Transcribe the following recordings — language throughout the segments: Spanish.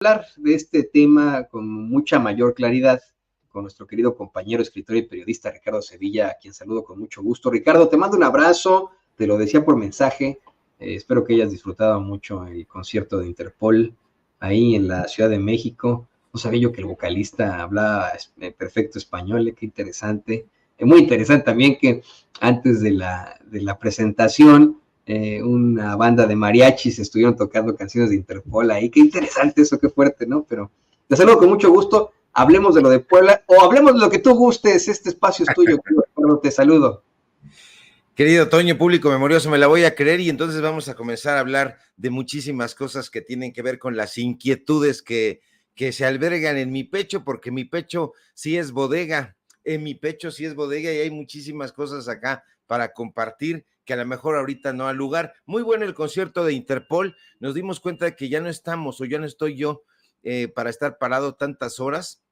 hablar de este tema con mucha mayor claridad con nuestro querido compañero, escritor y periodista Ricardo Sevilla, a quien saludo con mucho gusto. Ricardo, te mando un abrazo, te lo decía por mensaje, espero que hayas disfrutado mucho el concierto de Interpol ahí en la Ciudad de México. No sabía yo que el vocalista hablaba perfecto español, qué interesante. Muy interesante también que antes de la presentación una banda de mariachis estuvieron tocando canciones de Interpol ahí. Qué interesante eso, qué fuerte, ¿no? Pero te saludo con mucho gusto. Hablemos de lo de Puebla o hablemos de lo que tú gustes. Este espacio es tuyo. Te saludo. Querido Toño, público memorioso, me la voy a creer y entonces vamos a comenzar a hablar de muchísimas cosas que tienen que ver con las inquietudes que se albergan en mi pecho, porque mi pecho sí es bodega, en mi pecho sí es bodega y hay muchísimas cosas acá para compartir que a lo mejor ahorita no al lugar. Muy bueno el concierto de Interpol, nos dimos cuenta de que ya no estamos o ya no estoy yo para estar parado tantas horas,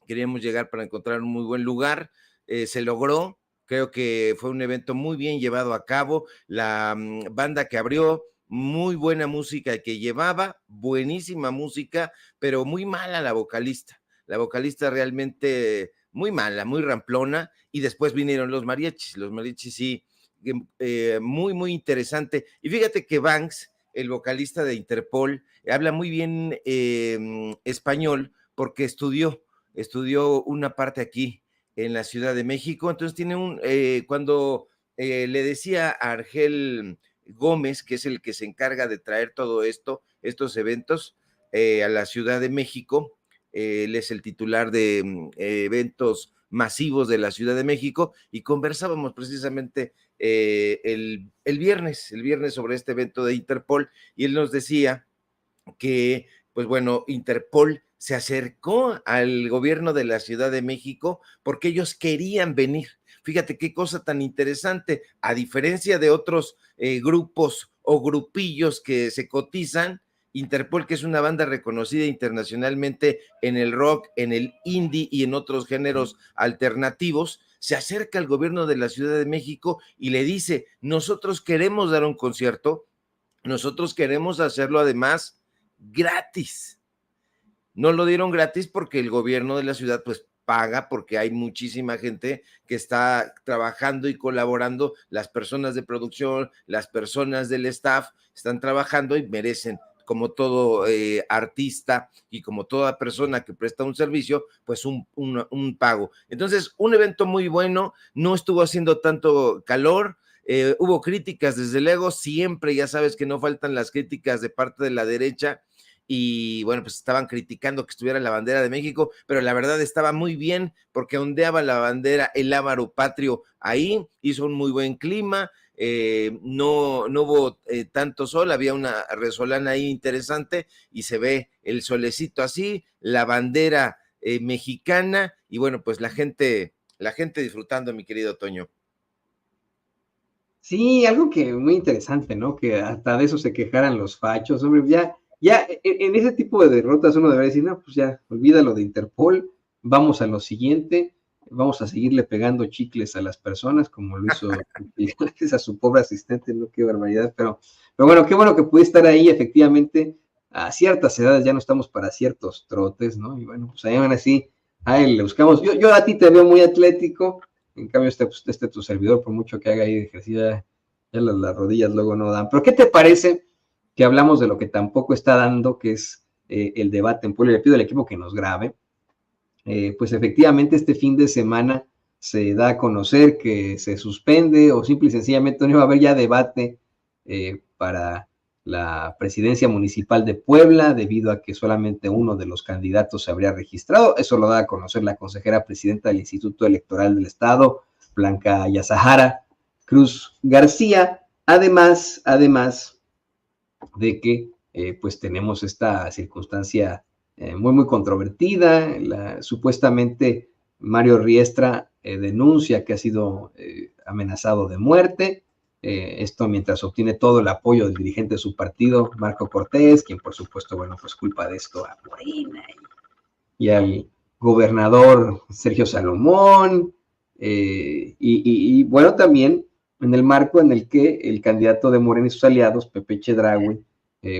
queríamos llegar para encontrar un muy buen lugar, se logró. Creo que fue un evento muy bien llevado a cabo. La banda que abrió, muy buena música que llevaba, buenísima música, pero muy mala la vocalista. La vocalista realmente muy mala, muy ramplona. Y después vinieron los mariachis. Los mariachis sí, muy, muy interesante. Y fíjate que Banks, el vocalista de Interpol, habla muy bien español porque estudió una parte aquí en la Ciudad de México, entonces tiene cuando le decía a Argel Gómez, que es el que se encarga de traer todo esto, estos eventos a la Ciudad de México, él es el titular de eventos masivos de la Ciudad de México, y conversábamos precisamente el viernes sobre este evento de Interpol, y él nos decía que, pues bueno, Interpol se acercó al gobierno de la Ciudad de México porque ellos querían venir. Fíjate qué cosa tan interesante, a diferencia de otros grupos o grupillos que se cotizan, Interpol, que es una banda reconocida internacionalmente en el rock, en el indie y en otros géneros alternativos, se acerca al gobierno de la Ciudad de México y le dice: nosotros queremos dar un concierto, nosotros queremos hacerlo además gratis. No lo dieron gratis porque el gobierno de la ciudad pues paga, porque hay muchísima gente que está trabajando y colaborando, las personas de producción, las personas del staff están trabajando y merecen, como todo artista y como toda persona que presta un servicio, pues un pago. Entonces, un evento muy bueno, no estuvo haciendo tanto calor, hubo críticas desde luego, siempre ya sabes que no faltan las críticas de parte de la derecha, y bueno, pues estaban criticando que estuviera la bandera de México, pero la verdad estaba muy bien porque ondeaba la bandera, el lábaro patrio ahí, hizo un muy buen clima, no hubo tanto sol, había una resolana ahí interesante y se ve el solecito así, la bandera mexicana, y bueno, pues la gente disfrutando, mi querido Toño. Sí, algo que muy interesante, ¿no? Que hasta de eso se quejaran los fachos, hombre, ya en ese tipo de derrotas uno debería decir, no, pues ya, olvídalo de Interpol, vamos a lo siguiente, vamos a seguirle pegando chicles a las personas, como lo hizo a su pobre asistente, no, qué barbaridad, pero bueno, qué bueno que pude estar ahí, efectivamente, a ciertas edades ya no estamos para ciertos trotes, ¿no? Y bueno, pues ahí van así, ahí le buscamos, yo a ti te veo muy atlético, en cambio este tu servidor, por mucho que haga ahí de ejercicio, ya las rodillas luego no dan. Pero ¿qué te parece que hablamos de lo que tampoco está dando, que es el debate en Puebla? Le pido al equipo que nos grabe. Pues efectivamente este fin de semana se da a conocer que se suspende o simple y sencillamente no va a haber ya debate para la presidencia municipal de Puebla, debido a que solamente uno de los candidatos se habría registrado. Eso lo da a conocer la consejera presidenta del Instituto Electoral del Estado, Blanca Yazahara Cruz García. Además de que pues tenemos esta circunstancia muy controvertida. Supuestamente Mario Riestra denuncia que ha sido amenazado de muerte. Esto mientras obtiene todo el apoyo del dirigente de su partido, Marco Cortés, quien por supuesto, bueno, pues culpa de esto a Morena y al gobernador Sergio Salomón, y bueno, también en el marco en el que el candidato de Morena y sus aliados, Pepe Chedraui,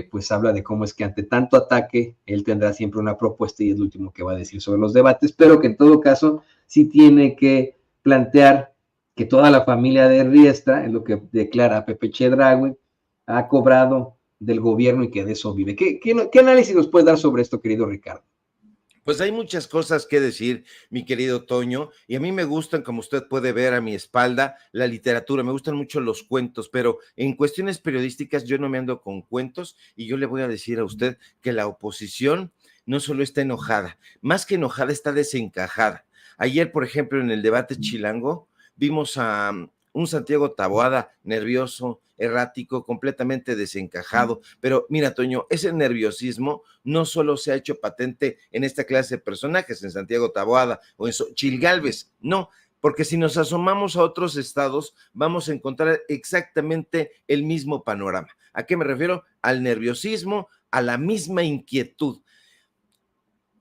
pues habla de cómo es que ante tanto ataque, él tendrá siempre una propuesta y es lo último que va a decir sobre los debates, pero que en todo caso sí tiene que plantear que toda la familia de Riestra, en lo que declara Pepe Chedraui, ha cobrado del gobierno y que de eso vive. ¿Qué análisis nos puede dar sobre esto, querido Ricardo? Pues hay muchas cosas que decir, mi querido Toño, y a mí me gustan, como usted puede ver a mi espalda, la literatura, me gustan mucho los cuentos, pero en cuestiones periodísticas yo no me ando con cuentos y yo le voy a decir a usted que la oposición no solo está enojada, más que enojada está desencajada. Ayer, por ejemplo, en el debate chilango, vimos a un Santiago Taboada nervioso, errático, completamente desencajado. Pero mira, Toño, ese nerviosismo no solo se ha hecho patente en esta clase de personajes, en Santiago Taboada o en Xochitl Gálvez, no, porque si nos asomamos a otros estados, vamos a encontrar exactamente el mismo panorama. ¿A qué me refiero? Al nerviosismo, a la misma inquietud.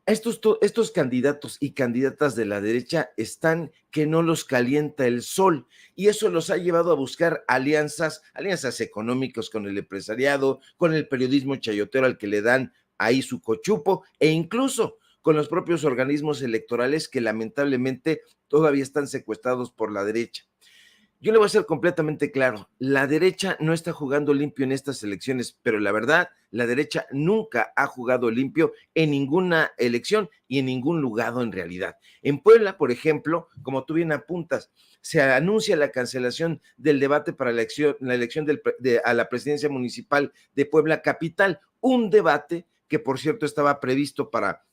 Estos candidatos y candidatas de la derecha están que no los calienta el sol y eso los ha llevado a buscar alianzas económicas con el empresariado, con el periodismo chayotero al que le dan ahí su cochupo e incluso con los propios organismos electorales que lamentablemente todavía están secuestrados por la derecha. Yo le voy a ser completamente claro, la derecha no está jugando limpio en estas elecciones, pero la verdad, la derecha nunca ha jugado limpio en ninguna elección y en ningún lugar en realidad. En Puebla, por ejemplo, como tú bien apuntas, se anuncia la cancelación del debate para la elección a la presidencia municipal de Puebla Capital, un debate que por cierto estaba previsto para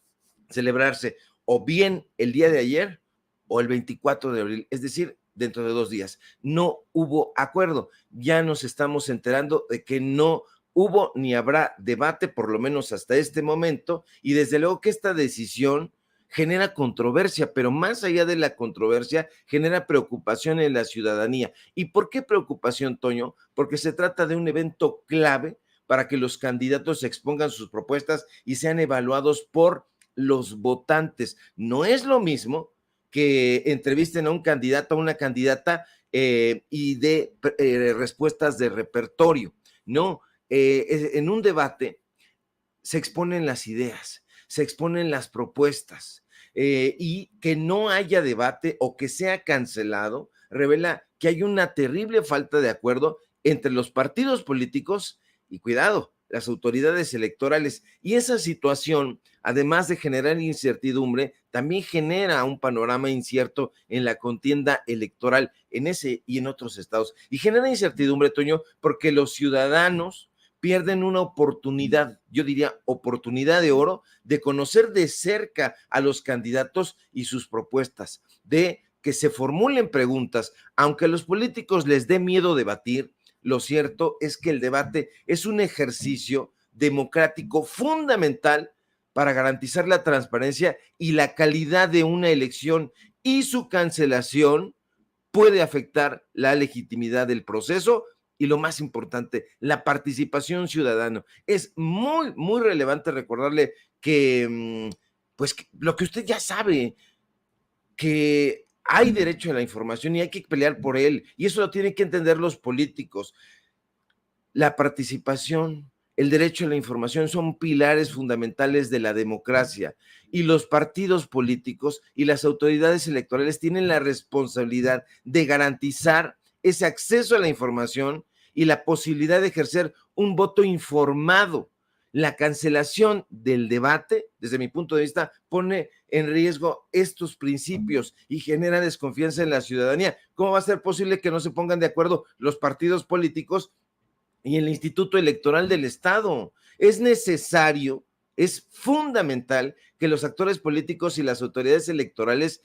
celebrarse o bien el día de ayer o el 24 de abril, es decir, dentro de 2 días. No hubo acuerdo. Ya nos estamos enterando de que no hubo ni habrá debate, por lo menos hasta este momento, y desde luego que esta decisión genera controversia, pero más allá de la controversia, genera preocupación en la ciudadanía. ¿Y por qué preocupación, Toño? Porque se trata de un evento clave para que los candidatos expongan sus propuestas y sean evaluados por los votantes. No es lo mismo que entrevisten a un candidato, a una candidata y de respuestas de repertorio. No, en un debate se exponen las ideas, se exponen las propuestas y que no haya debate o que sea cancelado revela que hay una terrible falta de acuerdo entre los partidos políticos y cuidado, las autoridades electorales. Y esa situación, además de generar incertidumbre, también genera un panorama incierto en la contienda electoral en ese y en otros estados. Y genera incertidumbre, Toño, porque los ciudadanos pierden una oportunidad, yo diría oportunidad de oro, de conocer de cerca a los candidatos y sus propuestas, de que se formulen preguntas, aunque a los políticos les dé miedo debatir. Lo cierto es que el debate es un ejercicio democrático fundamental para garantizar la transparencia y la calidad de una elección, y su cancelación puede afectar la legitimidad del proceso y, lo más importante, la participación ciudadana. Es muy, muy relevante recordarle que, pues, lo que usted ya sabe, que hay derecho a la información y hay que pelear por él, y eso lo tienen que entender los políticos. La participación, el derecho a la información son pilares fundamentales de la democracia, y los partidos políticos y las autoridades electorales tienen la responsabilidad de garantizar ese acceso a la información y la posibilidad de ejercer un voto informado. La cancelación del debate, desde mi punto de vista, pone en riesgo estos principios y genera desconfianza en la ciudadanía. ¿Cómo va a ser posible que no se pongan de acuerdo los partidos políticos y el Instituto Electoral del Estado? Es necesario, es fundamental que los actores políticos y las autoridades electorales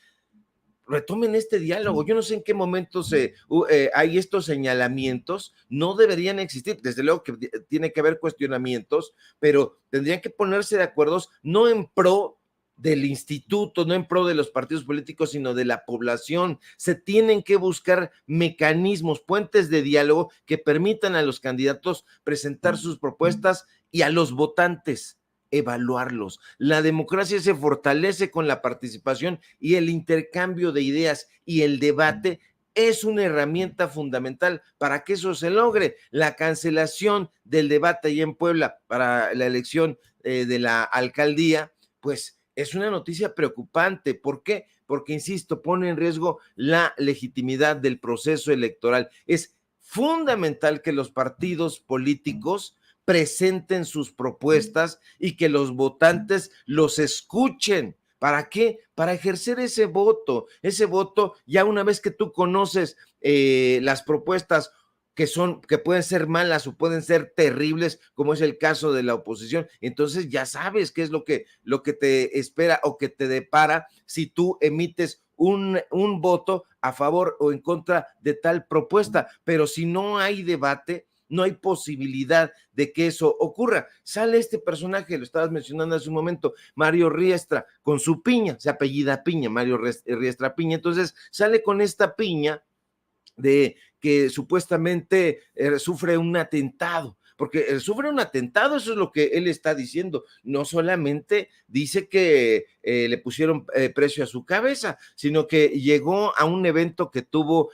retomen este diálogo. Yo no sé en qué momento hay estos señalamientos, no deberían existir. Desde luego que tiene que haber cuestionamientos, pero tendrían que ponerse de acuerdo, no en pro del instituto, no en pro de los partidos políticos, sino de la población. Se tienen que buscar mecanismos, puentes de diálogo que permitan a los candidatos presentar sus propuestas y a los votantes evaluarlos. La democracia se fortalece con la participación y el intercambio de ideas y el debate es una herramienta fundamental para que eso se logre. La cancelación del debate allá en Puebla para la elección de la alcaldía, pues es una noticia preocupante. ¿Por qué? Porque, insisto, pone en riesgo la legitimidad del proceso electoral. Es fundamental que los partidos políticos presenten sus propuestas y que los votantes los escuchen. ¿Para qué? Para ejercer ese voto ya una vez que tú conoces las propuestas que pueden ser malas o pueden ser terribles, como es el caso de la oposición, entonces ya sabes qué es lo que te espera o que te depara si tú emites un voto a favor o en contra de tal propuesta. Pero si no hay debate, no hay posibilidad de que eso ocurra. Sale este personaje, lo estabas mencionando hace un momento, Mario Riestra, con su piña, se apellida Piña, Mario Riestra Piña. Entonces sale con esta piña de que supuestamente sufre un atentado, porque sufre un atentado, eso es lo que él está diciendo. No solamente dice que le pusieron precio a su cabeza, sino que llegó a un evento que tuvo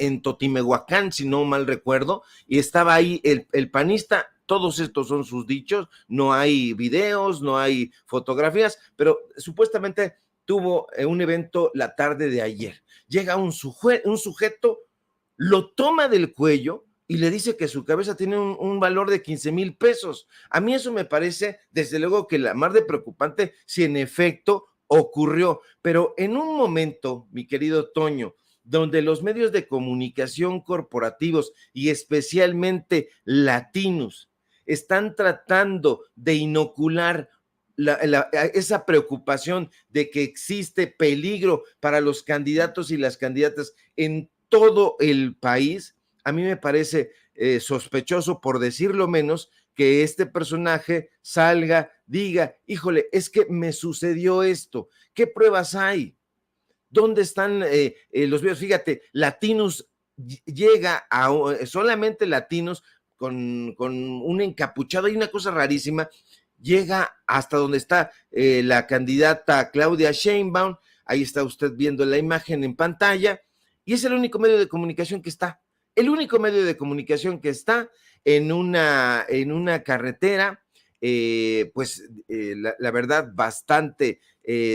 en Totimehuacán, si no mal recuerdo, y estaba ahí el panista. Todos estos son sus dichos, no hay videos, no hay fotografías, pero supuestamente tuvo un evento la tarde de ayer. Llega un sujeto, lo toma del cuello y le dice que su cabeza tiene un valor de 15,000 pesos. A mí eso me parece, desde luego, que la más de preocupante si en efecto ocurrió. Pero en un momento, mi querido Toño, donde los medios de comunicación corporativos y especialmente latinos están tratando de inocular esa preocupación de que existe peligro para los candidatos y las candidatas en todo el país, a mí me parece sospechoso, por decirlo menos, que este personaje salga, diga, híjole, es que me sucedió esto. ¿Qué pruebas hay? ¿Dónde están los videos? Fíjate, Latinos llega a solamente Latinos con un encapuchado. Hay una cosa rarísima. Llega hasta donde está la candidata Claudia Sheinbaum. Ahí está usted viendo la imagen en pantalla. Y es el único medio de comunicación que está. El único medio de comunicación que está en una carretera, la verdad, bastante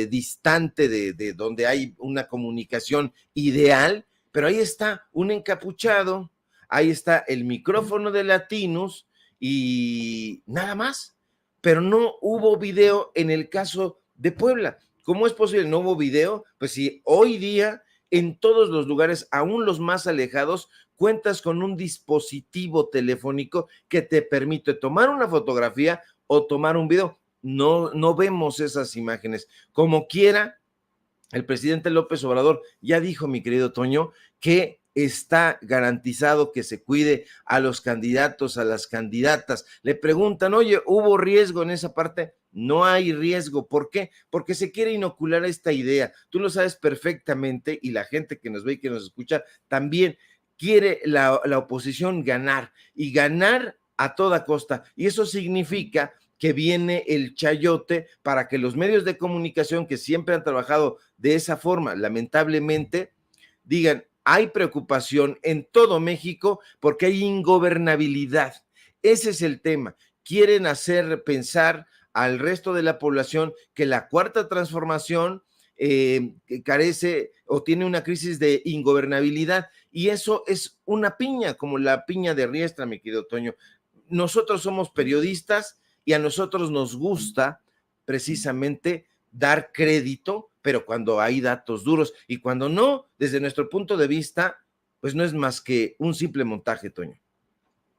distante de donde hay una comunicación ideal, pero ahí está un encapuchado, ahí está el micrófono de Latinos y nada más, pero no hubo video en el caso de Puebla. ¿Cómo es posible? ¿No hubo video? Pues si hoy día en todos los lugares, aún los más alejados, cuentas con un dispositivo telefónico que te permite tomar una fotografía o tomar un video. No vemos esas imágenes. Como quiera, el presidente López Obrador ya dijo, mi querido Toño, que está garantizado que se cuide a los candidatos, a las candidatas. Le preguntan, oye, ¿hubo riesgo en esa parte? No hay riesgo. ¿Por qué? Porque se quiere inocular esta idea. Tú lo sabes perfectamente y la gente que nos ve y que nos escucha también. Quiere la oposición ganar y ganar a toda costa. Y eso significa que viene el chayote para que los medios de comunicación que siempre han trabajado de esa forma, lamentablemente, digan, hay preocupación en todo México porque hay ingobernabilidad. Ese es el tema. Quieren hacer pensar al resto de la población que la cuarta transformación carece o tiene una crisis de ingobernabilidad, y eso es una piña, como la piña de Riestra, mi querido Toño. Nosotros somos periodistas y a nosotros nos gusta precisamente dar crédito, pero cuando hay datos duros, y cuando no, desde nuestro punto de vista, pues no es más que un simple montaje, Toño.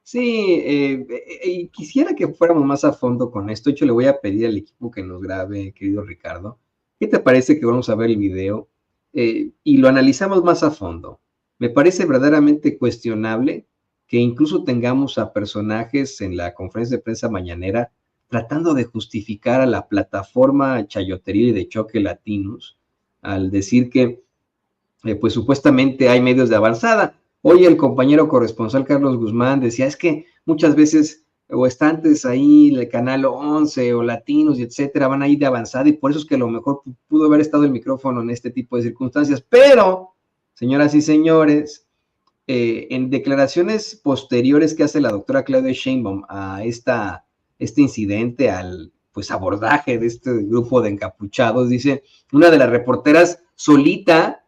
Sí, y quisiera que fuéramos más a fondo con esto. De hecho, le voy a pedir al equipo que nos grabe, querido Ricardo. ¿Qué te parece que vamos a ver el video y lo analizamos más a fondo? Me parece verdaderamente cuestionable que incluso tengamos a personajes en la conferencia de prensa mañanera tratando de justificar a la plataforma chayoteril y de choque Latinos al decir que pues supuestamente hay medios de avanzada. Hoy el compañero corresponsal Carlos Guzmán decía, es que muchas veces o está antes ahí el canal 11 o Latinos y etcétera, van ahí de avanzada y por eso es que a lo mejor pudo haber estado el micrófono en este tipo de circunstancias. Pero, señoras y señores, en declaraciones posteriores que hace la doctora Claudia Sheinbaum a este incidente, al pues abordaje de este grupo de encapuchados, dice una de las reporteras solita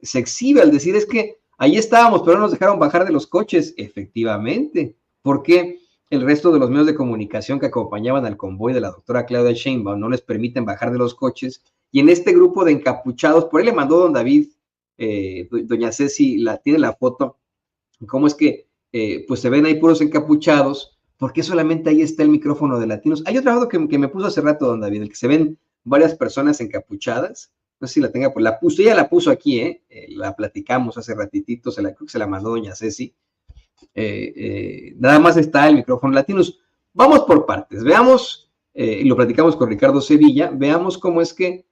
se exhibe al decir es que ahí estábamos, pero no nos dejaron bajar de los coches. Efectivamente, porque el resto de los medios de comunicación que acompañaban al convoy de la doctora Claudia Sheinbaum no les permiten bajar de los coches, y en este grupo de encapuchados, por ahí le mandó don David, doña Ceci, tiene la foto, cómo es que pues se ven ahí puros encapuchados, porque solamente ahí está el micrófono de Latinos. Hay otra foto que me puso hace rato don David, el que se ven varias personas encapuchadas, no sé si la tenga, pues la puso, ella la puso aquí, la platicamos hace ratitito, creo que se la mandó doña Ceci. Nada más está el micrófono Latinos. Vamos por partes, veamos, y lo platicamos con Ricardo Sevilla, veamos cómo es que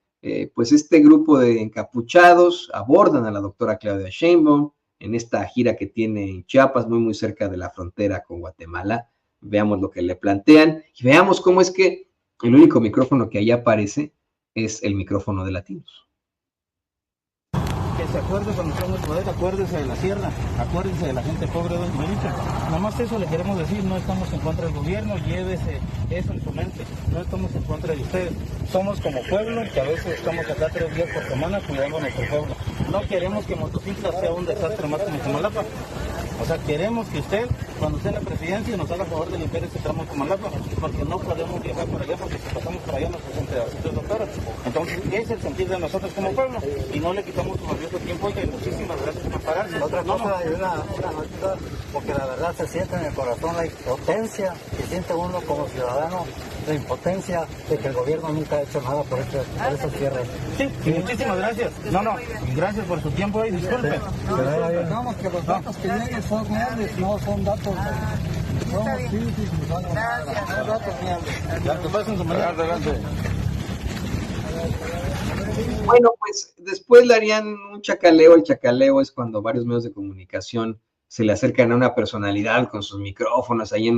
pues este grupo de encapuchados abordan a la doctora Claudia Sheinbaum en esta gira que tiene en Chiapas, muy cerca de la frontera con Guatemala. Veamos lo que le plantean y veamos cómo es que el único micrófono que ahí aparece es el micrófono de Latinos. Que se acuerde cuando estamos en el poder, acuérdese de la sierra, acuérdense de la gente pobre de América. Nada más eso le queremos decir, no estamos en contra del gobierno, llévese eso en su mente, no estamos en contra de ustedes. Somos como pueblo, que a veces estamos acá 3 días por semana cuidando a nuestro pueblo. No queremos que Motocicla sea un desastre más como Comalapa. O sea, queremos que usted, cuando esté en la presidencia, nos haga favor de limpiar este tramo de Comalapa, porque no podemos viajar por allá, porque si pasamos por allá nos hacen pedacitos, doctora. Entonces, ese es el sentir de nosotros como pueblo, y no le quitamos su valioso tiempo, y muchísimas gracias por pararse. Otra cosa, es una noticia, porque la verdad se siente en el corazón la impotencia que siente uno como ciudadano, la impotencia de que el gobierno nunca ha hecho nada por esos cierres. Sí, muchísimas gracias. Gracias por su tiempo y disculpe. Recordamos que los datos que lleguen son reales, no son datos. Gracias. Son datos reales. Ya, que pasen su mañana. Adelante. Bueno, pues después le harían un chacaleo. El chacaleo es cuando varios medios de comunicación se le acercan a una personalidad con sus micrófonos, ahí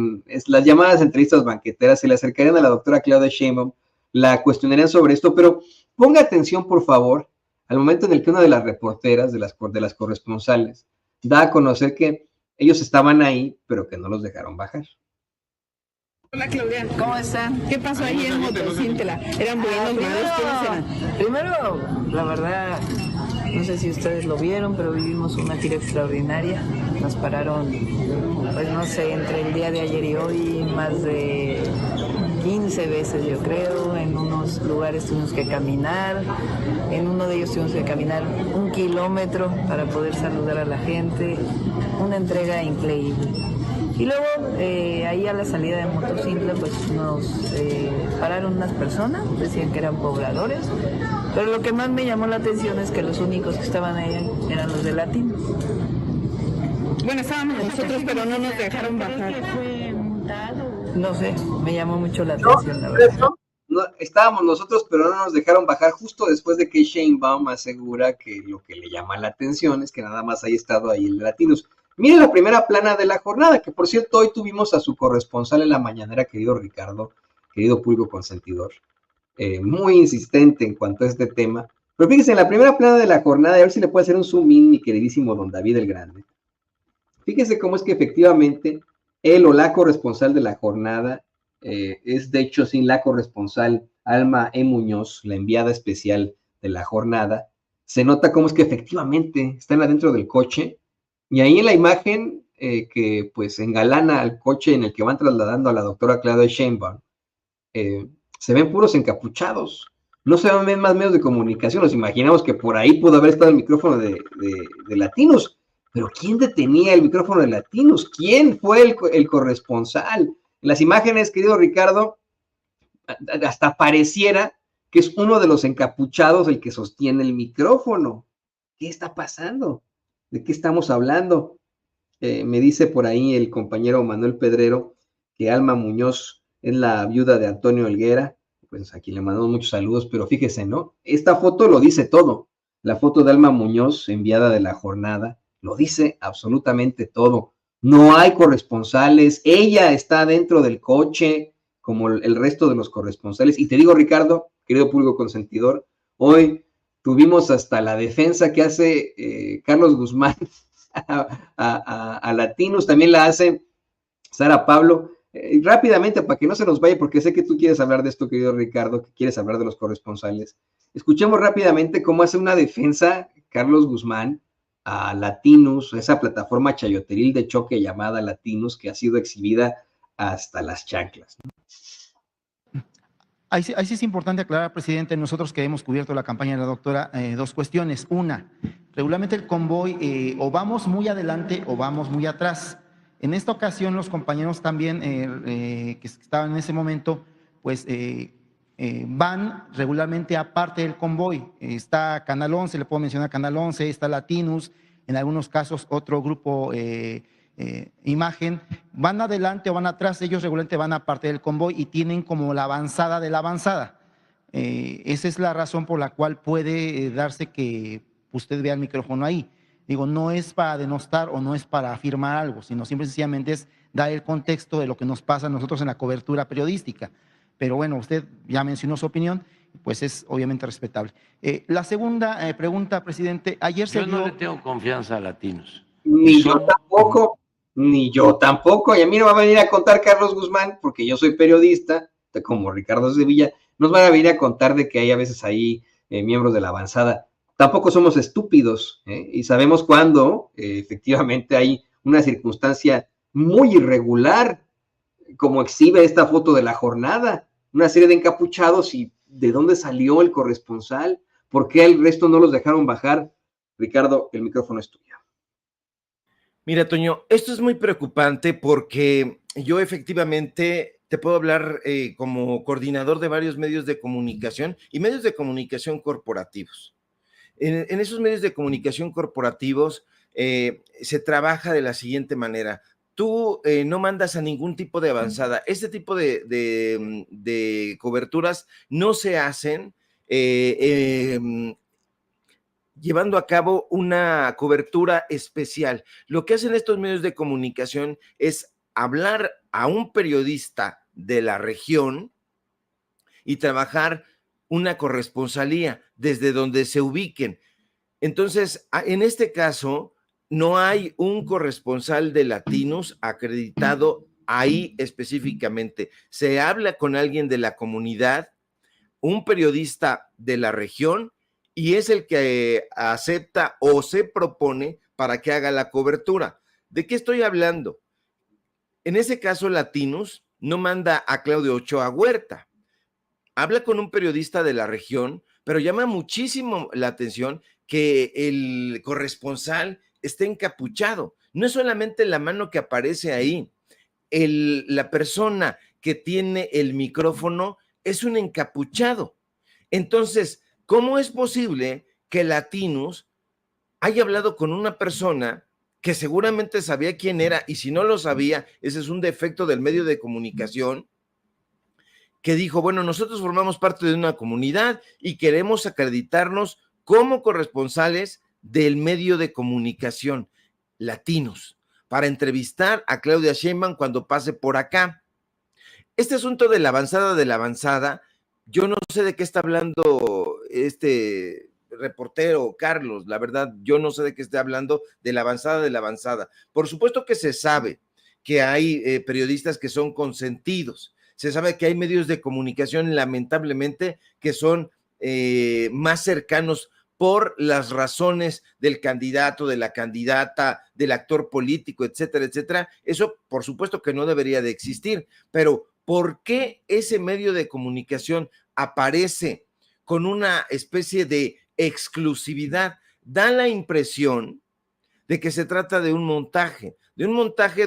las llamadas entrevistas banqueteras, se le acercarían a la doctora Claudia Sheinbaum, la cuestionarían sobre esto, pero ponga atención, por favor, al momento en el que una de las reporteras, de las corresponsales, da a conocer que ellos estaban ahí, pero que no los dejaron bajar. Hola Claudia, ¿cómo están? ¿Qué pasó ahí en Motocintla? ¿Eran buenos? ¿Quiénes eran? Primero, la verdad, no sé si ustedes lo vieron, pero vivimos una gira extraordinaria. Nos pararon, pues no sé, entre el día de ayer y hoy, más de 15 veces yo creo. En unos lugares tuvimos que caminar, en uno de ellos tuvimos que caminar 1 kilómetro para poder saludar a la gente. Una entrega increíble. Y luego, ahí a la salida de Motocintla, pues nos pararon unas personas, decían que eran pobladores, pero lo que más me llamó la atención es que los únicos que estaban ahí eran los de Latinos. Bueno, estábamos nosotros, pero no nos dejaron bajar. No sé, me llamó mucho la atención, la verdad. No, estábamos nosotros, pero no nos dejaron bajar justo después de que Sheinbaum asegura que lo que le llama la atención es que nada más haya estado ahí el de Latinos. Miren la primera plana de la jornada, que por cierto hoy tuvimos a su corresponsal en la mañanera, querido Ricardo, querido público consentidor, muy insistente en cuanto a este tema. Pero fíjense, en la primera plana de la jornada, a ver si le puede hacer un zoom in, mi queridísimo don David el Grande. Fíjense cómo es que efectivamente él o la corresponsal de la jornada es de hecho sin la corresponsal Alma E. Muñoz, la enviada especial de la jornada. Se nota cómo es que efectivamente están adentro del coche. Y ahí en la imagen que pues engalana al coche en el que van trasladando a la doctora Claudia Sheinbaum, se ven puros encapuchados, no se ven más medios de comunicación. Nos imaginamos que por ahí pudo haber estado el micrófono de Latinos, pero ¿quién detenía el micrófono de Latinos? ¿Quién fue el corresponsal? En las imágenes, querido Ricardo, hasta pareciera que es uno de los encapuchados el que sostiene el micrófono. ¿Qué está pasando? ¿De qué estamos hablando? Me dice por ahí el compañero Manuel Pedrero que Alma Muñoz es la viuda de Antonio Helguera. Pues aquí le mandamos muchos saludos, pero fíjese, ¿no? Esta foto lo dice todo. La foto de Alma Muñoz, enviada de la jornada, lo dice absolutamente todo. no hay corresponsales, ella está dentro del coche como el resto de los corresponsales. Y te digo, Ricardo, querido público consentidor, hoy tuvimos hasta la defensa que hace Carlos Guzmán a Latinos, también la hace Sara Pablo. Rápidamente, para que no se nos vaya, porque sé que tú quieres hablar de esto, querido Ricardo, que quieres hablar de los corresponsales. Escuchemos rápidamente cómo hace una defensa Carlos Guzmán a Latinos, esa plataforma chayoteril de choque llamada Latinos, que ha sido exhibida hasta las chanclas. Ahí sí es importante aclarar, presidente, nosotros que hemos cubierto la campaña de la doctora, dos cuestiones. Una, regularmente el convoy o vamos muy adelante o vamos muy atrás. En esta ocasión los compañeros también que estaban en ese momento, pues van regularmente aparte del convoy. Está Canal 11, le puedo mencionar Canal 11, está Latinos, en algunos casos otro grupo Imagen, van adelante o van atrás, ellos regularmente van aparte del convoy y tienen como la avanzada de la avanzada. Esa es la razón por la cual puede darse que usted vea el micrófono ahí. Digo, no es para denostar o no es para afirmar algo, sino simple y sencillamente es dar el contexto de lo que nos pasa a nosotros en la cobertura periodística. Pero bueno, usted ya mencionó su opinión, pues es obviamente respetable. La segunda pregunta, presidente, ayer se vio... Yo no le tengo confianza a Latinos. Ni yo tampoco, ni yo tampoco. Y a mí no va a venir a contar Carlos Guzmán, porque yo soy periodista, como Ricardo Sevilla, nos van a venir a contar de que hay a veces ahí miembros de la avanzada. Tampoco somos estúpidos, y sabemos cuándo efectivamente hay una circunstancia muy irregular, como exhibe esta foto de la jornada, una serie de encapuchados, y de dónde salió el corresponsal, por qué el resto no los dejaron bajar. Ricardo, el micrófono es tuyo. Mira, Toño, esto es muy preocupante porque yo efectivamente te puedo hablar como coordinador de varios medios de comunicación y medios de comunicación corporativos. En esos medios de comunicación corporativos se trabaja de la siguiente manera. Tú no mandas a ningún tipo de avanzada. Este tipo de coberturas no se hacen llevando a cabo una cobertura especial. Lo que hacen estos medios de comunicación es hablar a un periodista de la región y trabajar una corresponsalía desde donde se ubiquen. Entonces, en este caso, no hay un corresponsal de Latinos acreditado ahí específicamente. Se habla con alguien de la comunidad, un periodista de la región, y es el que acepta o se propone para que haga la cobertura. ¿De qué estoy hablando? En ese caso, Latinos no manda a Claudio Ochoa Huerta. Habla con un periodista de la región, pero llama muchísimo la atención que el corresponsal esté encapuchado. No es solamente la mano que aparece ahí. La persona que tiene el micrófono es un encapuchado. Entonces, ¿cómo es posible que Latinos haya hablado con una persona que seguramente sabía quién era, y si no lo sabía, ese es un defecto del medio de comunicación, que dijo, bueno, nosotros formamos parte de una comunidad y queremos acreditarnos como corresponsales del medio de comunicación Latinos para entrevistar a Claudia Sheinbaum cuando pase por acá? Este asunto de la avanzada, yo no sé de qué está hablando este reportero Carlos, la verdad, yo no sé de qué está hablando de la avanzada. Por supuesto que se sabe que hay periodistas que son consentidos, se sabe que hay medios de comunicación, lamentablemente, que son más cercanos por las razones del candidato, de la candidata, del actor político, etcétera, etcétera. Eso, por supuesto que no debería de existir, pero ¿por qué ese medio de comunicación aparece con una especie de exclusividad? Da la impresión de que se trata de un montaje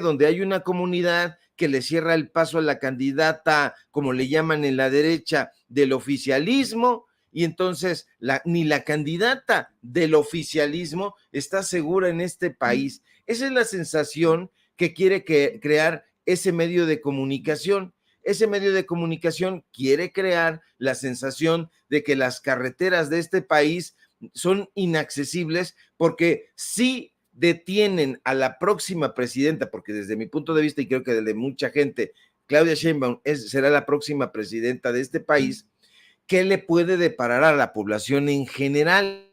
donde hay una comunidad que le cierra el paso a la candidata, como le llaman en la derecha, del oficialismo, y entonces ni la candidata del oficialismo está segura en este país. Esa es la sensación que quiere crear ese medio de comunicación. Ese medio de comunicación quiere crear la sensación de que las carreteras de este país son inaccesibles porque sí detienen a la próxima presidenta, porque desde mi punto de vista, y creo que desde mucha gente, Claudia Sheinbaum será la próxima presidenta de este país, ¿qué le puede deparar a la población en general?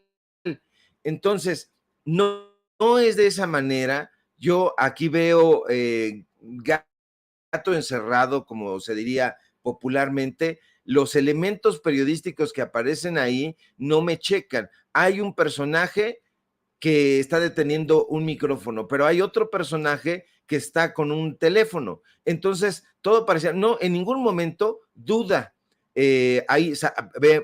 Entonces, no es de esa manera. Yo aquí veo gato encerrado, como se diría popularmente. Los elementos periodísticos que aparecen ahí no me checan. Hay un personaje que está deteniendo un micrófono, pero hay otro personaje que está con un teléfono. Entonces, todo parecía, no, en ningún momento duda. Ahí,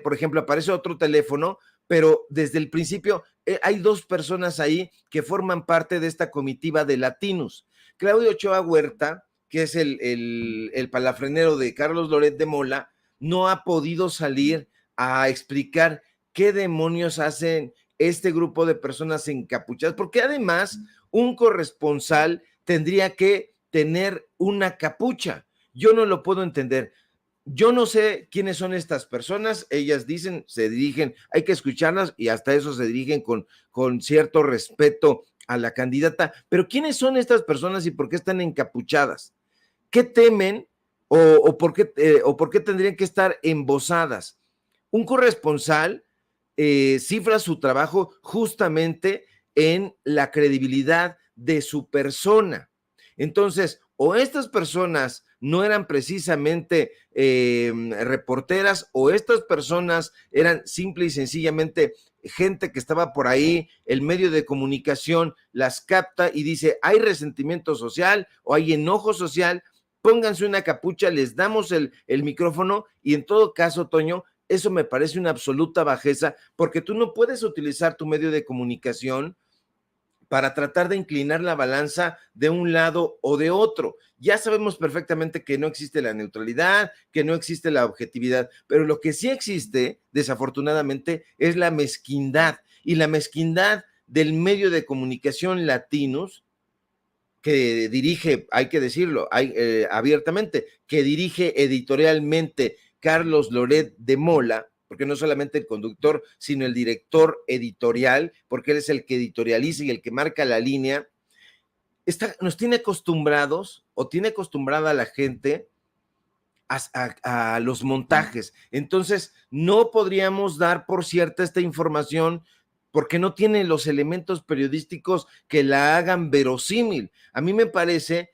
por ejemplo, aparece otro teléfono, pero desde el principio hay dos personas ahí que forman parte de esta comitiva de Latinos. Claudio Ochoa Huerta, que es el palafrenero de Carlos Loret de Mola, no ha podido salir a explicar qué demonios hacen este grupo de personas encapuchadas, porque además un corresponsal tendría que tener una capucha. Yo no lo puedo entender. Yo no sé quiénes son estas personas. Ellas dicen, se dirigen, hay que escucharlas y hasta eso se dirigen con cierto respeto a la candidata. Pero ¿quiénes son estas personas y por qué están encapuchadas? ¿Qué temen o por qué tendrían que estar embosadas? Un corresponsal cifra su trabajo justamente en la credibilidad de su persona. Entonces, o estas personas no eran precisamente reporteras, o estas personas eran simple y sencillamente gente que estaba por ahí, el medio de comunicación las capta y dice, hay resentimiento social o hay enojo social, pónganse una capucha, les damos el micrófono y en todo caso, Toño, eso me parece una absoluta bajeza, porque tú no puedes utilizar tu medio de comunicación para tratar de inclinar la balanza de un lado o de otro. Ya sabemos perfectamente que no existe la neutralidad, que no existe la objetividad, pero lo que sí existe, desafortunadamente, es la mezquindad, y la mezquindad del medio de comunicación Latinos, que dirige, hay que decirlo abiertamente, que dirige editorialmente Carlos Loret de Mola, porque no solamente el conductor, sino el director editorial, porque él es el que editorializa y el que marca la línea, nos tiene acostumbrados o tiene acostumbrada a la gente a los montajes. Entonces, no podríamos dar por cierta esta información porque no tiene los elementos periodísticos que la hagan verosímil. A mí me parece,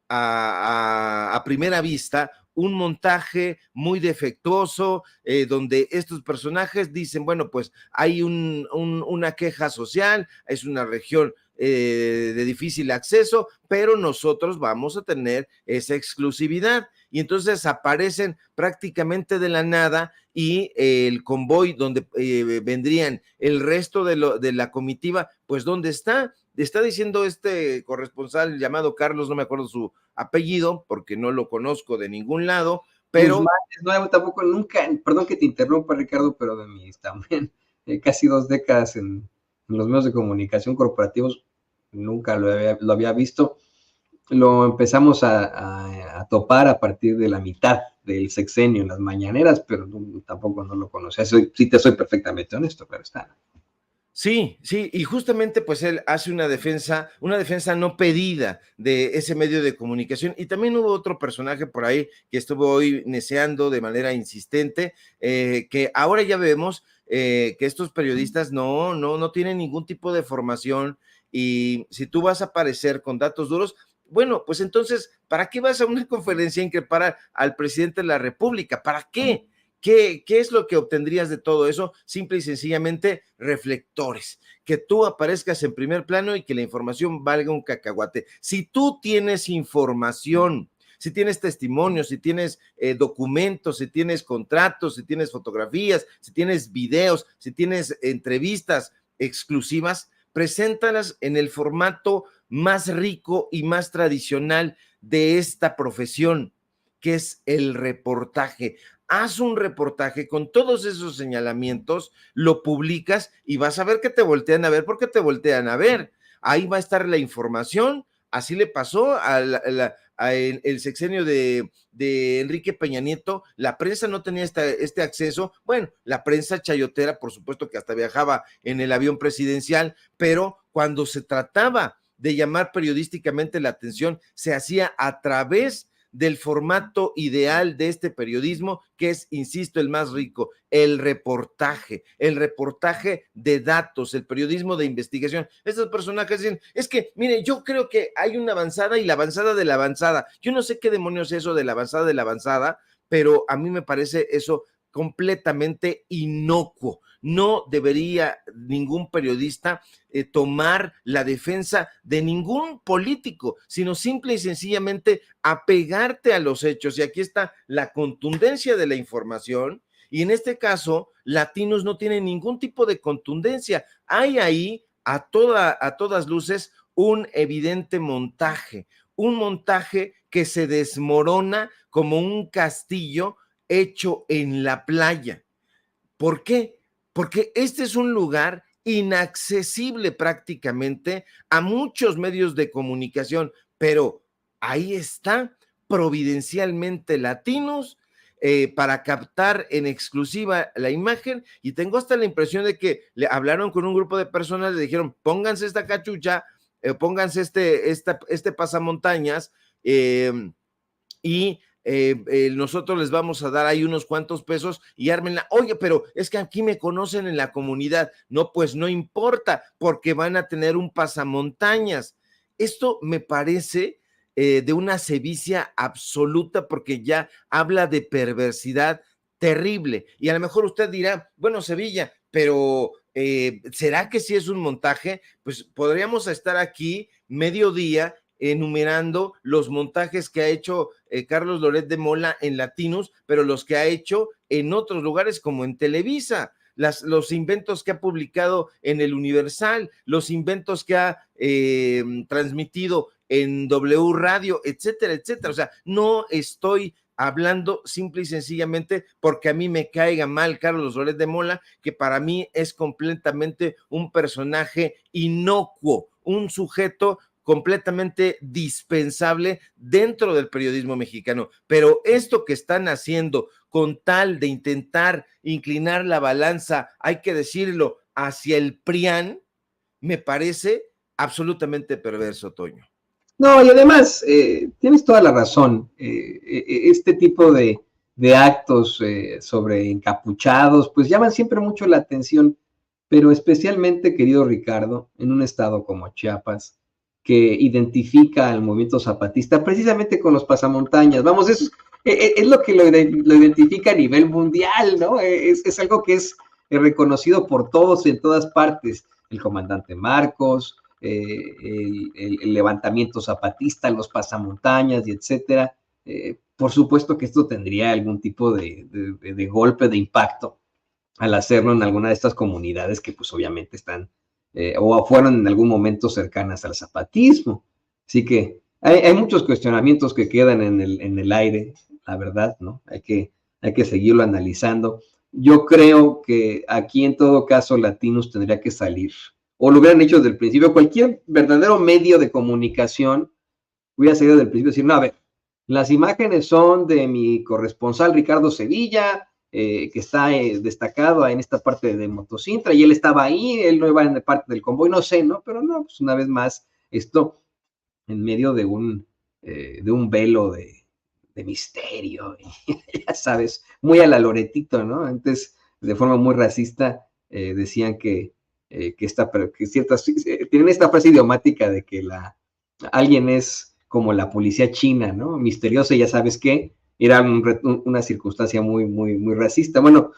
a primera vista, un montaje muy defectuoso, donde estos personajes dicen, bueno, pues hay una queja social, es una región de difícil acceso, pero nosotros vamos a tener esa exclusividad. Y entonces aparecen prácticamente de la nada y el convoy donde vendrían el resto de la comitiva, pues ¿dónde está? Está diciendo este corresponsal llamado Carlos, no me acuerdo su apellido, porque no lo conozco de ningún lado, pero... Guzmán es nuevo, tampoco, nunca, perdón que te interrumpa, Ricardo, pero de mis también casi 2 décadas en los medios de comunicación corporativos, nunca lo había visto. Lo empezamos a topar a partir de la mitad del sexenio en las mañaneras, pero tampoco no lo conocía. Sí te soy perfectamente honesto, pero está. Sí, y justamente pues él hace una defensa no pedida de ese medio de comunicación, y también hubo otro personaje por ahí que estuvo hoy neceando de manera insistente, que ahora ya vemos que estos periodistas no tienen ningún tipo de formación, y si tú vas a aparecer con datos duros, bueno, pues entonces, ¿para qué vas a una conferencia en que para al presidente de la República? ¿Para qué? ¿Qué es lo que obtendrías de todo eso? Simple y sencillamente reflectores, que tú aparezcas en primer plano y que la información valga un cacahuate. Si tú tienes información, si tienes testimonios, si tienes documentos, si tienes contratos, si tienes fotografías, si tienes videos, si tienes entrevistas exclusivas, preséntalas en el formato más rico y más tradicional de esta profesión, que es el reportaje. Haz un reportaje con todos esos señalamientos, lo publicas y vas a ver que te voltean a ver. ¿Por qué te voltean a ver? Ahí va a estar la información. Así le pasó el sexenio de Enrique Peña Nieto. La prensa no tenía este acceso. Bueno, la prensa chayotera, por supuesto que hasta viajaba en el avión presidencial, pero cuando se trataba de llamar periodísticamente la atención, se hacía a través del formato ideal de este periodismo, que es, insisto, el más rico, el reportaje de datos, el periodismo de investigación. Estos personajes dicen, es que, mire, yo creo que hay una avanzada y la avanzada de la avanzada. Yo no sé qué demonios es eso de la avanzada, pero a mí me parece eso completamente inocuo. No debería ningún periodista tomar la defensa de ningún político, sino simple y sencillamente apegarte a los hechos. Y aquí está la contundencia de la información, y en este caso, Latinos no tiene ningún tipo de contundencia. Hay ahí, a todas luces, un evidente montaje, un montaje que se desmorona como un castillo hecho en la playa. ¿Por qué? Porque este es un lugar inaccesible prácticamente a muchos medios de comunicación, pero ahí está, providencialmente Latinos, para captar en exclusiva la imagen, y tengo hasta la impresión de que le hablaron con un grupo de personas, le dijeron, pónganse esta cachucha, pónganse este pasamontañas, y nosotros les vamos a dar ahí unos cuantos pesos y ármenla. Oye, pero es que aquí me conocen en la comunidad. No, pues no importa, porque van a tener un pasamontañas. Esto me parece de una sevicia absoluta, porque ya habla de perversidad terrible. Y a lo mejor usted dirá, bueno, Sevilla, pero ¿será que sí es un montaje? Pues podríamos estar aquí mediodía enumerando los montajes que ha hecho Carlos Loret de Mola en Latinos, pero los que ha hecho en otros lugares como en Televisa, los inventos que ha publicado en el Universal, los inventos que ha transmitido en W Radio, etcétera, etcétera. O sea, no estoy hablando simple y sencillamente porque a mí me caiga mal Carlos Loret de Mola, que para mí es completamente un personaje inocuo, un sujeto completamente dispensable dentro del periodismo mexicano. Pero esto que están haciendo con tal de intentar inclinar la balanza, hay que decirlo, hacia el PRIAN, me parece absolutamente perverso, Toño. No, y además, tienes toda la razón. Este tipo de actos sobre encapuchados, pues llaman siempre mucho la atención, pero especialmente, querido Ricardo, en un estado como Chiapas, que identifica al movimiento zapatista precisamente con los pasamontañas. Vamos, es lo que lo identifica a nivel mundial, ¿no? Es algo que es reconocido por todos en todas partes. El comandante Marcos, el levantamiento zapatista, los pasamontañas y etcétera. Por supuesto que esto tendría algún tipo de golpe, de impacto al hacerlo en alguna de estas comunidades que pues obviamente están o fueron en algún momento cercanas al zapatismo. Así que hay muchos cuestionamientos que quedan en el aire, la verdad, ¿no? Hay que seguirlo analizando. Yo creo que aquí en todo caso Latinos tendría que salir, o lo hubieran hecho desde el principio. Cualquier verdadero medio de comunicación hubiera salido desde el principio y decir, no, a ver, las imágenes son de mi corresponsal Ricardo Sevilla, que está destacado en esta parte de Motocintra, y él estaba ahí, él no iba en parte del convoy, no sé, ¿no? Pero no, pues una vez más, esto en medio de un velo de misterio, ya sabes, muy a la Loretito, ¿no? Antes, de forma muy racista, decían que ciertas, tienen esta frase idiomática de que alguien es como la policía china, ¿no? Misteriosa, ya sabes qué, era una circunstancia muy, muy, muy racista. Bueno,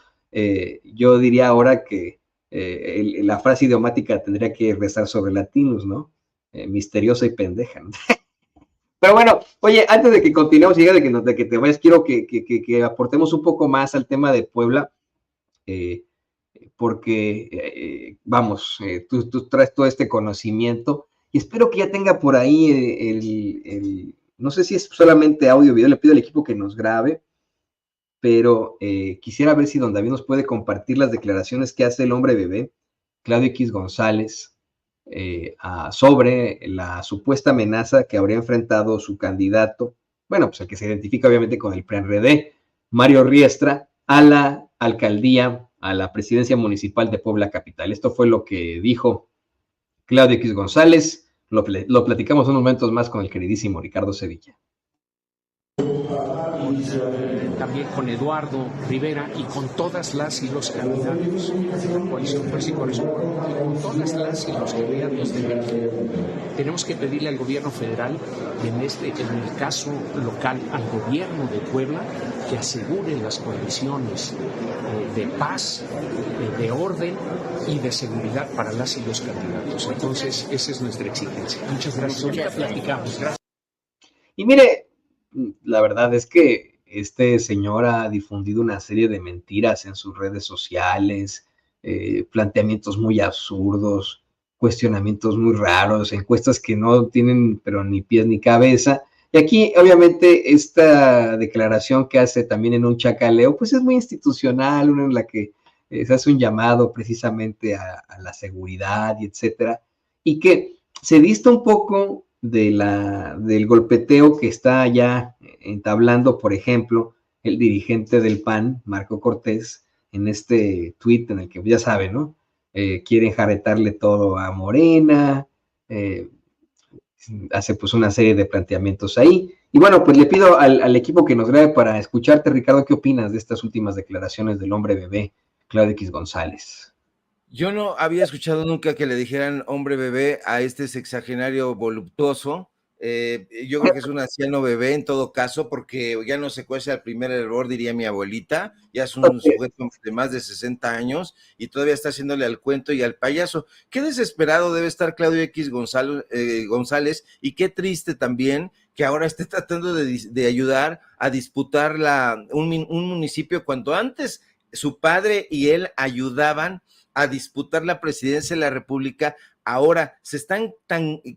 yo diría ahora que la frase idiomática tendría que rezar sobre Latinos, ¿no? Misteriosa y pendeja, ¿no? Pero bueno, oye, antes de que continuemos y de que te vayas, quiero que aportemos un poco más al tema de Puebla, porque, vamos, tú traes todo este conocimiento y espero que ya tenga por ahí no sé si es solamente audio o video, le pido al equipo que nos grabe, pero quisiera ver si don David nos puede compartir las declaraciones que hace el hombre bebé, Claudio X González, sobre la supuesta amenaza que habría enfrentado su candidato, bueno, pues el que se identifica obviamente con el PRD, Mario Riestra, a la alcaldía, a la presidencia municipal de Puebla Capital. Esto fue lo que dijo Claudio X González. Lo platicamos unos momentos más con el queridísimo Ricardo Sevilla. También con Eduardo Rivera y con todas las y los candidatos de la coalición Fuerza y Coalición, con todas las y los candidatos de México. Tenemos que pedirle al gobierno federal y en el caso local al gobierno de Puebla que asegure las condiciones de paz, de orden y de seguridad para las y los candidatos. Entonces, esa es nuestra exigencia. Muchas gracias. Ahorita platicamos. Gracias. Y mire, la verdad es que este señor ha difundido una serie de mentiras en sus redes sociales, planteamientos muy absurdos, cuestionamientos muy raros, encuestas que no tienen pero ni pies ni cabeza. Y aquí, obviamente, esta declaración que hace también en un chacaleo, pues es muy institucional, una en la que se hace un llamado precisamente a la seguridad y etcétera, y que se dista un poco del golpeteo que está ya entablando, por ejemplo, el dirigente del PAN, Marco Cortés, en este tuit en el que ya saben, ¿no? Quieren jarretarle todo a Morena, hace pues una serie de planteamientos ahí. Y bueno, pues le pido al equipo que nos grabe para escucharte, Ricardo, ¿qué opinas de estas últimas declaraciones del hombre bebé, Claudio X González? Yo no había escuchado nunca que le dijeran hombre bebé a este sexagenario voluptuoso. Yo creo que es un anciano bebé en todo caso, porque ya no se cuece al primer error, diría mi abuelita. Ya es un sujeto de más de 60 años y todavía está haciéndole al cuento y al payaso. Qué desesperado debe estar Claudio X González, y qué triste también que ahora esté tratando de ayudar a disputar un municipio cuando antes su padre y él ayudaban a disputar la presidencia de la República. Ahora se están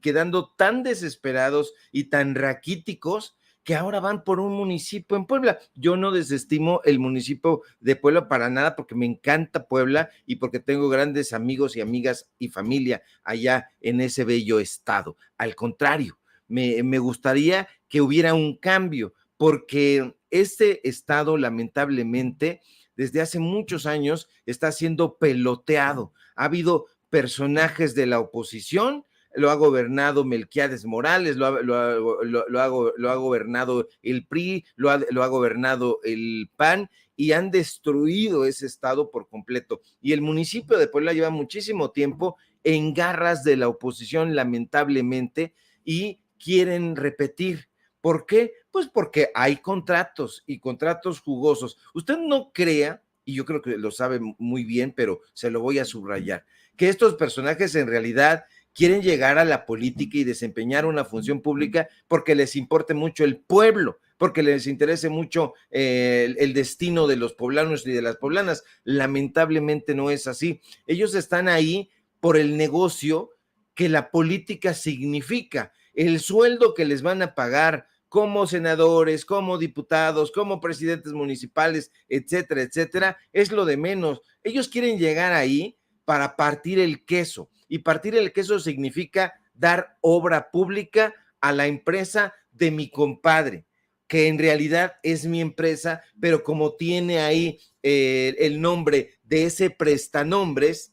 quedando tan desesperados y tan raquíticos que ahora van por un municipio en Puebla. Yo no desestimo el municipio de Puebla para nada, porque me encanta Puebla y porque tengo grandes amigos y amigas y familia allá en ese bello estado. Al contrario, me gustaría que hubiera un cambio, porque este estado lamentablemente desde hace muchos años está siendo peloteado. Ha habido personajes de la oposición, lo ha gobernado Melquiades Morales, lo ha gobernado el PRI, lo ha gobernado el PAN, y han destruido ese estado por completo. Y el municipio de Puebla lleva muchísimo tiempo en garras de la oposición, lamentablemente, y quieren repetir. ¿Por qué? Pues porque hay contratos y contratos jugosos. Usted no crea, y yo creo que lo sabe muy bien, pero se lo voy a subrayar, que estos personajes en realidad quieren llegar a la política y desempeñar una función pública porque les importe mucho el pueblo, porque les interese mucho el destino de los poblanos y de las poblanas. Lamentablemente no es así. Ellos están ahí por el negocio que la política significa, el sueldo que les van a pagar como senadores, como diputados, como presidentes municipales, etcétera, etcétera, es lo de menos. Ellos quieren llegar ahí para partir el queso, y partir el queso significa dar obra pública a la empresa de mi compadre, que en realidad es mi empresa, pero como tiene ahí el nombre de ese prestanombres,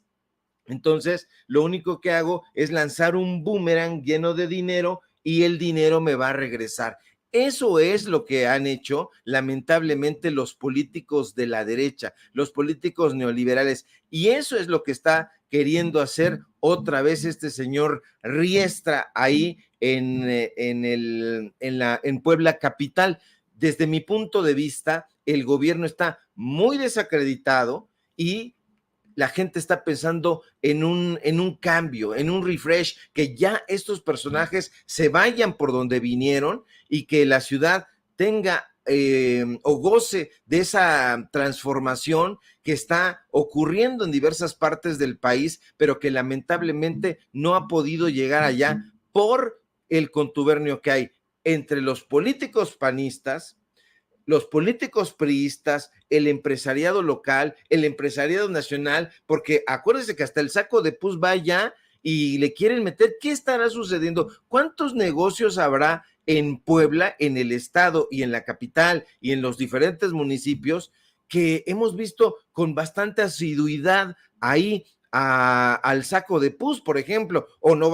entonces lo único que hago es lanzar un boomerang lleno de dinero y el dinero me va a regresar. Eso es lo que han hecho lamentablemente los políticos de la derecha, los políticos neoliberales, y eso es lo que está queriendo hacer otra vez este señor Riestra ahí en Puebla capital. Desde mi punto de vista, el gobierno está muy desacreditado y la gente está pensando en un cambio, en un refresh, que ya estos personajes se vayan por donde vinieron y que la ciudad tenga o goce de esa transformación que está ocurriendo en diversas partes del país, pero que lamentablemente no ha podido llegar allá por el contubernio que hay entre los políticos panistas, los políticos priistas, el empresariado local, el empresariado nacional, porque acuérdense que hasta el saco de pus va allá y le quieren meter. ¿Qué estará sucediendo? ¿Cuántos negocios habrá en Puebla, en el estado y en la capital y en los diferentes municipios que hemos visto con bastante asiduidad ahí al saco de pus, por ejemplo, o no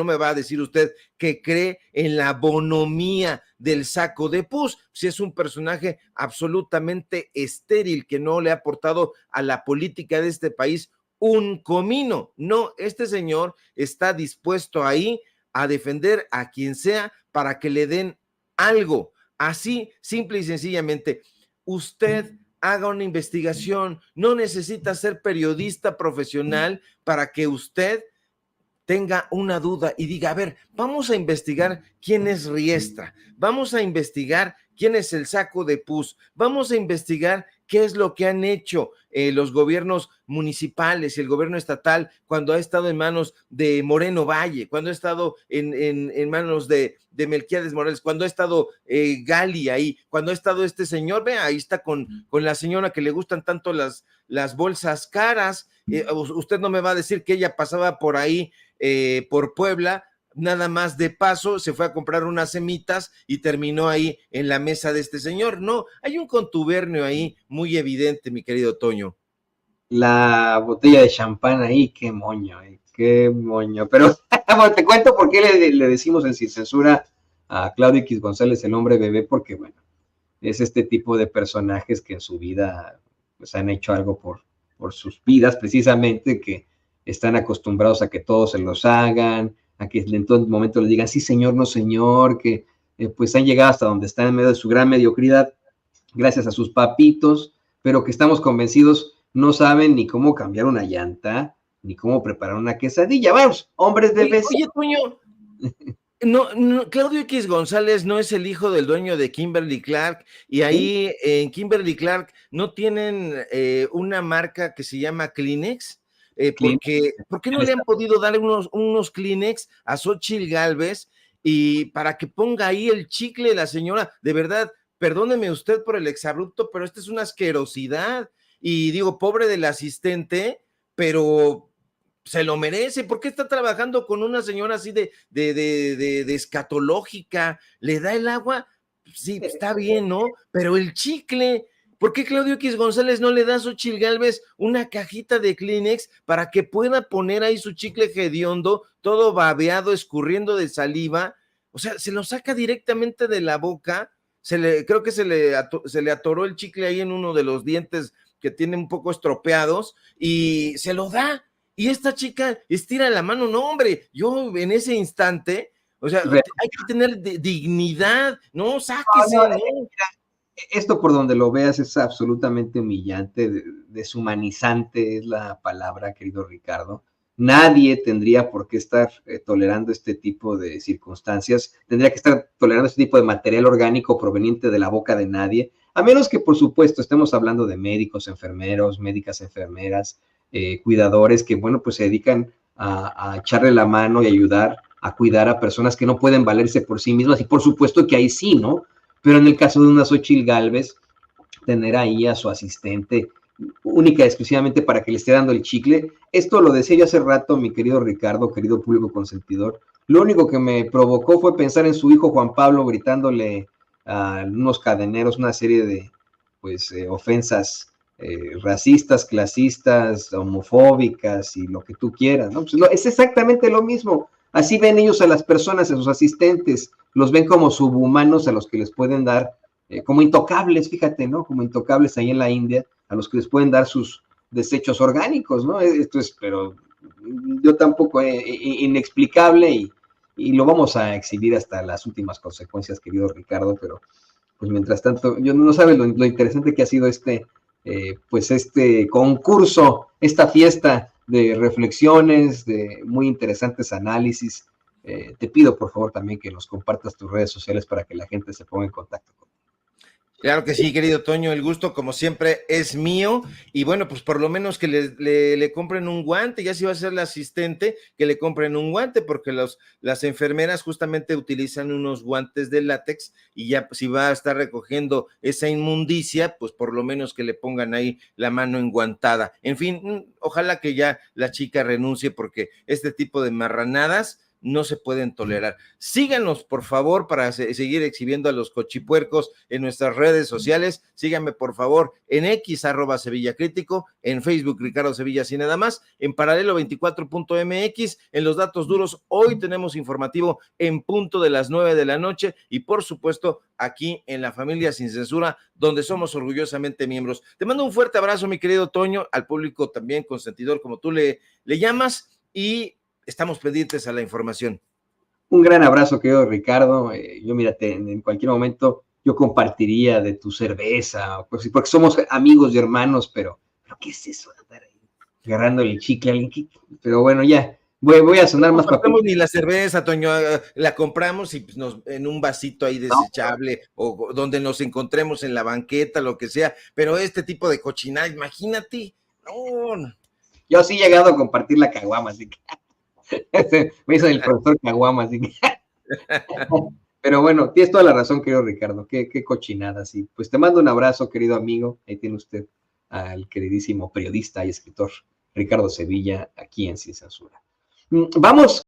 me va a decir usted que cree en la bonomía del saco de pus, si es un personaje absolutamente estéril que no le ha aportado a la política de este país un comino. No, este señor está dispuesto ahí a defender a quien sea para que le den algo, así, simple y sencillamente. Usted haga una investigación, no necesita ser periodista profesional para que usted tenga una duda y diga, a ver, vamos a investigar quién es Riestra, vamos a investigar quién es el saco de pus, vamos a investigar qué es lo que han hecho los gobiernos municipales y el gobierno estatal cuando ha estado en manos de Moreno Valle, cuando ha estado en manos de Melquiades Morales, cuando ha estado Gali ahí, cuando ha estado este señor, vea, ahí está con la señora que le gustan tanto las bolsas caras. Usted no me va a decir que ella pasaba por ahí, por Puebla, nada más de paso, se fue a comprar unas semitas y terminó ahí en la mesa de este señor. No, hay un contubernio ahí muy evidente, mi querido Toño. La botella de champán ahí, qué moño, qué moño. Pero bueno, te cuento por qué le decimos en Sin Censura a Claudio X González el hombre bebé, porque bueno, es este tipo de personajes que en su vida pues han hecho algo por sus vidas, precisamente, que están acostumbrados a que todos se los hagan, a que en todo momento le digan, sí señor, no señor, que pues han llegado hasta donde están en medio de su gran mediocridad, gracias a sus papitos, pero que estamos convencidos no saben ni cómo cambiar una llanta, ni cómo preparar una quesadilla. Vamos, hombres de beso. Oye, Toño, no, Claudio X González no es el hijo del dueño de Kimberly Clark, y ahí en Kimberly Clark no tienen una marca que se llama Kleenex. ¿Por qué no le han podido dar unos Kleenex a Xóchitl Gálvez y para que ponga ahí el chicle la señora? De verdad, perdóneme usted por el exabrupto, pero esta es una asquerosidad. Y digo, pobre del asistente, pero se lo merece. ¿Por qué está trabajando con una señora así de escatológica? ¿Le da el agua? Sí, está bien, ¿no? Pero el chicle, ¿por qué Claudio X González no le da a Xóchitl Gálvez una cajita de Kleenex para que pueda poner ahí su chicle hediondo, todo babeado, escurriendo de saliva? O sea, se lo saca directamente de la boca. Creo que se le atoró el chicle ahí en uno de los dientes que tiene un poco estropeados y se lo da. Y esta chica estira la mano. No, hombre, yo en ese instante, o sea, hay que tener dignidad, no, sáquese, ¿no? Esto por donde lo veas es absolutamente humillante, deshumanizante es la palabra, querido Ricardo. Nadie tendría por qué estar tolerando este tipo de circunstancias, tendría que estar tolerando este tipo de material orgánico proveniente de la boca de nadie, a menos que, por supuesto, estemos hablando de médicos, enfermeros, médicas, enfermeras, cuidadores que, bueno, pues se dedican a echarle la mano y ayudar a cuidar a personas que no pueden valerse por sí mismas, y por supuesto que ahí sí, ¿no? Pero en el caso de una Xóchitl Gálvez, tener ahí a su asistente única y exclusivamente para que le esté dando el chicle, esto lo decía yo hace rato, mi querido Ricardo, querido público consentidor, lo único que me provocó fue pensar en su hijo Juan Pablo gritándole a unos cadeneros una serie de pues ofensas racistas, clasistas, homofóbicas y lo que tú quieras, ¿no? Pues es exactamente lo mismo. Así ven ellos a las personas, a sus asistentes, los ven como subhumanos a los que les pueden dar, como intocables, fíjate, ¿no? Como intocables ahí en la India, a los que les pueden dar sus desechos orgánicos, ¿no? Esto es, pero yo tampoco, inexplicable y lo vamos a exhibir hasta las últimas consecuencias, querido Ricardo, pero pues mientras tanto, yo no sabes lo interesante que ha sido pues este concurso, esta fiesta de reflexiones, de muy interesantes análisis. Te pido por favor también que nos compartas tus redes sociales para que la gente se ponga en contacto contigo. Claro que sí, querido Toño, el gusto como siempre es mío, y bueno, pues por lo menos que le compren un guante, ya si va a ser la asistente, que le compren un guante, porque las enfermeras justamente utilizan unos guantes de látex, y ya si va a estar recogiendo esa inmundicia, pues por lo menos que le pongan ahí la mano enguantada. En fin, ojalá que ya la chica renuncie, porque este tipo de marranadas no se pueden tolerar. Síganos, por favor, para seguir exhibiendo a los cochipuercos en nuestras redes sociales. Síganme, por favor, en X, @SevillaCrítico, en Facebook, Ricardo Sevilla, sin nada más, en Paralelo 24.mx, en los datos duros. Hoy tenemos informativo en punto de las 9 de la noche y, por supuesto, aquí en La Familia Sin Censura, donde somos orgullosamente miembros. Te mando un fuerte abrazo, mi querido Toño, al público también consentidor, como tú le llamas, y estamos pendientes a la información. Un gran abrazo, querido Ricardo. Yo, mírate, en cualquier momento yo compartiría de tu cerveza, pues, porque somos amigos y hermanos, pero ¿qué es eso? Andar ahí agarrándole el chicle a alguien. Pero bueno, ya, voy a sonar más papel. No ni la cerveza, Toño, la compramos y pues en un vasito ahí desechable, o donde nos encontremos en la banqueta, lo que sea, pero este tipo de cochinada, imagínate, no. Yo sí he llegado a compartir la caguama, así que me hizo el profesor caguama, así que pero bueno, tienes toda la razón, querido Ricardo, qué cochinada, sí. Pues te mando un abrazo, querido amigo, ahí tiene usted al queridísimo periodista y escritor Ricardo Sevilla, aquí en Sin Censura. Vamos